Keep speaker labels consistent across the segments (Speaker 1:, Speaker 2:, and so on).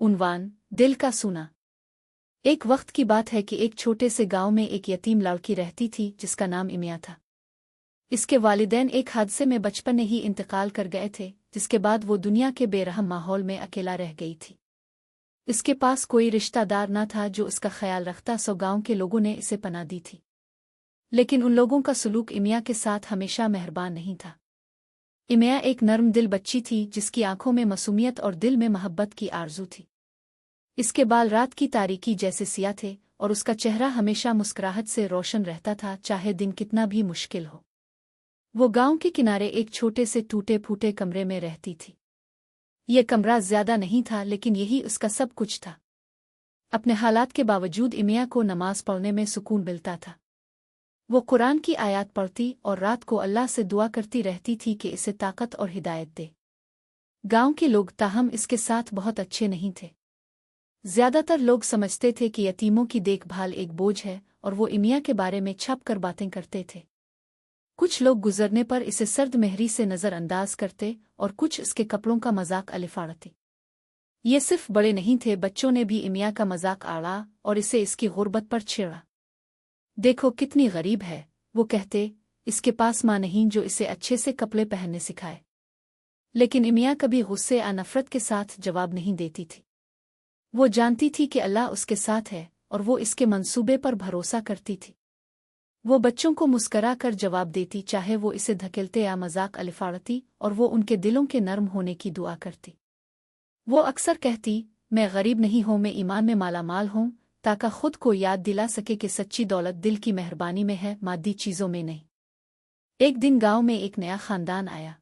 Speaker 1: उन्वान दिल का सूना। एक वक्त की बात है कि एक छोटे से गांव में एक यतीम लड़की रहती थी जिसका नाम इमिया था। इसके वालिदैन एक हादसे में बचपन में ही इंतकाल कर गए थे, जिसके बाद वो दुनिया के बेरहम माहौल में अकेला रह गई थी। इसके पास कोई रिश्तेदार न था जो उसका ख्याल रखता, सो गांव के लोगों ने इसे पनाह दी थी। लेकिन उन लोगों का सलूक इमिया के साथ हमेशा मेहरबान नहीं था। इमिया एक नर्म दिल बच्ची थी जिसकी आंखों में मासूमियत और दिल में मोहब्बत की आरजू थी। इसके बाल रात की तारीकी जैसे सियाह थे और उसका चेहरा हमेशा मुस्कुराहट से रोशन रहता था, चाहे दिन कितना भी मुश्किल हो। वो गांव के किनारे एक छोटे से टूटे फूटे कमरे में रहती थी। ये कमरा ज्यादा नहीं था, लेकिन यही उसका सब कुछ था। अपने हालात के बावजूद इमिया को नमाज पढ़ने में सुकून मिलता था। वो कुरान की आयत पढ़ती और रात को अल्लाह से दुआ करती रहती थी कि इसे ताकत और हिदायत दे। गांव के लोग ताहम इसके साथ बहुत अच्छे नहीं थे। ज्यादातर लोग समझते थे कि यतीमों की देखभाल एक बोझ है और वो इमिया के बारे में छप कर बातें करते थे। कुछ लोग गुजरने पर इसे सर्द मेहरी से नज़रअंदाज करते और कुछ इसके कपड़ों का मजाक अलिफाड़ते। ये सिर्फ बड़े नहीं थे, बच्चों ने भी इमिया का मजाक आड़ा और इसे इसकी गुर्बत पर छेड़ा। देखो कितनी गरीब है, वो कहते, इसके पास माँ नहीं जो इसे अच्छे से कपड़े पहनने सिखाए। लेकिन इमिया कभी गुस्से या नफरत के साथ जवाब नहीं देती थी। वो जानती थी कि अल्लाह उसके साथ है और वो इसके मंसूबे पर भरोसा करती थी। वो बच्चों को मुस्करा कर जवाब देती, चाहे वो इसे धकेलते या मजाक अलिफाड़ती, और वो उनके दिलों के नर्म होने की दुआ करती। वो अक्सर कहती, मैं गरीब नहीं हूँ, मैं ईमान में मालामाल हूँ, ताकि खुद को याद दिला सके कि सच्ची दौलत दिल की मेहरबानी में है, मादी चीज़ों में नहीं। एक दिन गांव में एक नया खानदान आया।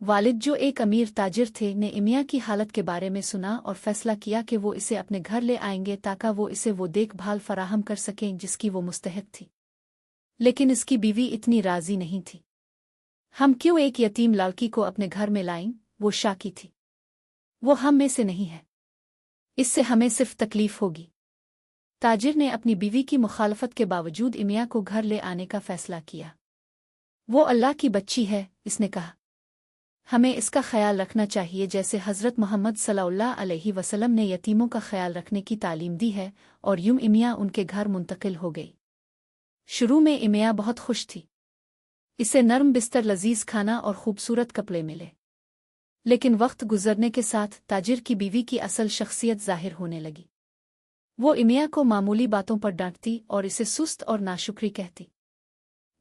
Speaker 1: वालिद जो एक अमीर ताजिर थे ने इमिया की हालत के बारे में सुना और फैसला किया कि वो इसे अपने घर ले आएंगे ताकि वो इसे वो देखभाल फराहम कर सकें जिसकी वो मुस्तहिक थी। लेकिन इसकी बीवी इतनी राजी नहीं थी। हम क्यों एक यतीम लड़की को अपने घर में लाएं, वो शाकी थी। वो हम में से नहीं है, इससे हमें सिर्फ तकलीफ होगी। ताजिर ने अपनी बीवी की मुखालफत के बावजूद इमिया को घर ले आने का फैसला किया। वो अल्लाह की बच्ची है, इसने कहा, हमें इसका ख्याल रखना चाहिए जैसे हज़रत मोहम्मद सल्लल्लाहु अलैहि वसल्लम ने यतीमों का ख्याल रखने की तालीम दी है। और यूं इमिया उनके घर मुंतकिल हो गई। शुरू में इमिया बहुत खुश थी। इसे नर्म बिस्तर, लजीज खाना और खूबसूरत कपड़े मिले। लेकिन वक्त गुजरने के साथ ताजिर की बीवी की असल शख्सियत जाहिर होने लगी। वो इमिया को मामूली बातों पर डांटती और इसे सुस्त और नाशुक्री कहती।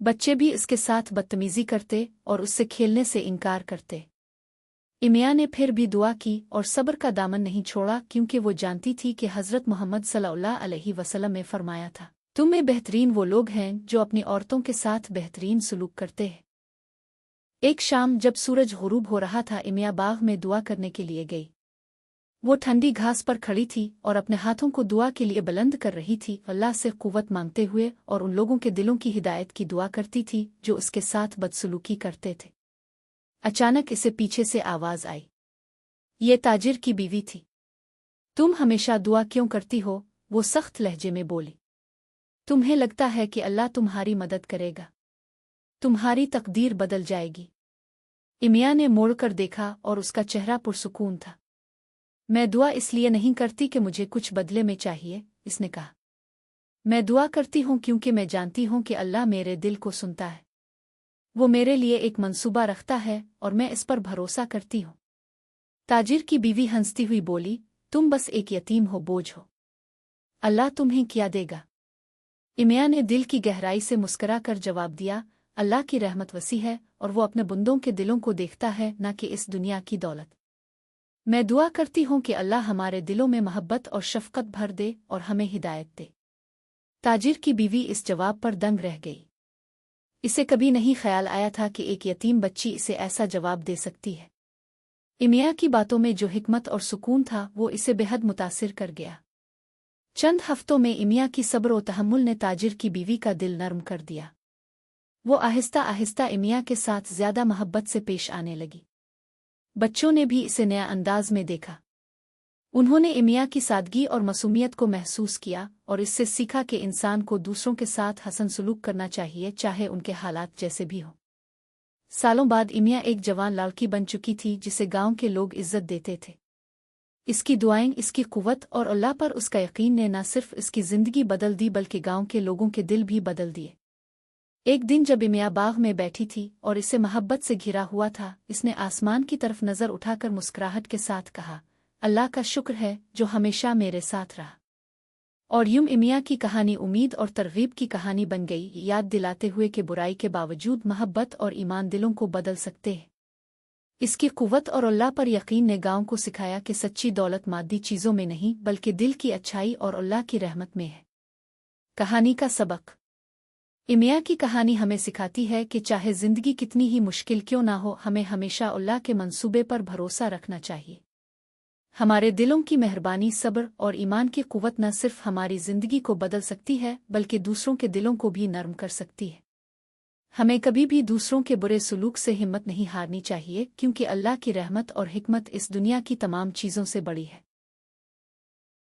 Speaker 1: बच्चे भी इसके साथ बदतमीजी करते और उससे खेलने से इनकार करते। इमिया ने फिर भी दुआ की और सब्र का दामन नहीं छोड़ा, क्योंकि वो जानती थी कि हज़रत मोहम्मद सल्लल्लाहु अलैहि वसल्लम ने फरमाया था, तुम में बेहतरीन वो लोग हैं जो अपनी औरतों के साथ बेहतरीन सलूक करते हैं। एक शाम जब सूरज गुरूब हो रहा था, इमिया बाग में दुआ करने के लिए गई। वो ठंडी घास पर खड़ी थी और अपने हाथों को दुआ के लिए बुलंद कर रही थी, अल्लाह से कुव्वत मांगते हुए, और उन लोगों के दिलों की हिदायत की दुआ करती थी जो उसके साथ बदसलूकी करते थे। अचानक इसे पीछे से आवाज आई। ये ताजिर की बीवी थी। तुम हमेशा दुआ क्यों करती हो? वो सख्त लहजे में बोली। तुम्हें लगता है कि अल्लाह तुम्हारी मदद करेगा? तुम्हारी तकदीर बदल जाएगी। इमिया ने मोड़कर देखा और उसका चेहरा पुरसुकून था। मैं दुआ इसलिए नहीं करती कि मुझे कुछ बदले में चाहिए, इसने कहा। मैं दुआ करती हूँ क्योंकि मैं जानती हूँ कि अल्लाह मेरे दिल को सुनता है। वो मेरे लिए एक मंसूबा रखता है और मैं इस पर भरोसा करती हूँ। ताजिर की बीवी हंसती हुई बोली, तुम बस एक यतीम हो, बोझ हो। अल्लाह तुम्हें क्या देगा? इमिया ने दिल की गहराई से मुस्करा कर जवाब दिया, अल्लाह की रहमत वसी है और वो अपने बंदों के दिलों को देखता है, न कि इस दुनिया की दौलत। मैं दुआ करती हूँ कि अल्लाह हमारे दिलों में मोहब्बत और शफकत भर दे और हमें हिदायत दे। ताजिर की बीवी इस जवाब पर दंग रह गई। इसे कभी नहीं ख्याल आया था कि एक यतीम बच्ची इसे ऐसा जवाब दे सकती है। इमिया की बातों में जो हिकमत और सुकून था वो इसे बेहद मुतासिर कर गया। चंद हफ्तों में इमिया की सब्र और तहम्मुल ने ताजिर की बीवी का दिल नर्म कर दिया। वो आहिस्ता आहिस्ता इमिया के साथ ज्यादा मोहब्बत से पेश आने लगी। बच्चों ने भी इसे नया अंदाज में देखा। उन्होंने इमिया की सादगी और मासूमियत को महसूस किया और इससे सीखा कि इंसान को दूसरों के साथ हसन सलूक करना चाहिए, चाहे उनके हालात जैसे भी हों। सालों बाद इमिया एक जवान लड़की बन चुकी थी जिसे गांव के लोग इज्जत देते थे। इसकी दुआएं, इसकी कुव्वत और अल्लाह पर उसका यकीन ने न सिर्फ इसकी ज़िंदगी बदल दी बल्कि गांव के लोगों के दिल भी बदल दिए। एक दिन जब इमिया बाग में बैठी थी और इसे मोहब्बत से घिरा हुआ था, इसने आसमान की तरफ नज़र उठाकर मुस्कुराहट के साथ कहा, अल्लाह का शुक्र है जो हमेशा मेरे साथ रहा। और यूं इमिया की कहानी उम्मीद और तरगीब की कहानी बन गई, याद दिलाते हुए कि बुराई के बावजूद मोहब्बत और ईमान दिलों को बदल सकते हैं। इसकी कुव्वत और अल्लाह पर यकीन ने गांव को सिखाया कि सच्ची दौलत मादी चीज़ों में नहीं बल्कि दिल की अच्छाई और अल्लाह की रहमत में है। कहानी का सबक। इमिया की कहानी हमें सिखाती है कि चाहे ज़िंदगी कितनी ही मुश्किल क्यों ना हो, हमें हमेशा अल्लाह के मंसूबे पर भरोसा रखना चाहिए। हमारे दिलों की मेहरबानी, सब्र और ईमान की कुव्वत न सिर्फ हमारी ज़िंदगी को बदल सकती है बल्कि दूसरों के दिलों को भी नरम कर सकती है। हमें कभी भी दूसरों के बुरे सलूक से हिम्मत नहीं हारनी चाहिए, क्योंकि अल्लाह की रहमत और हिकमत इस दुनिया की तमाम चीज़ों से बड़ी है।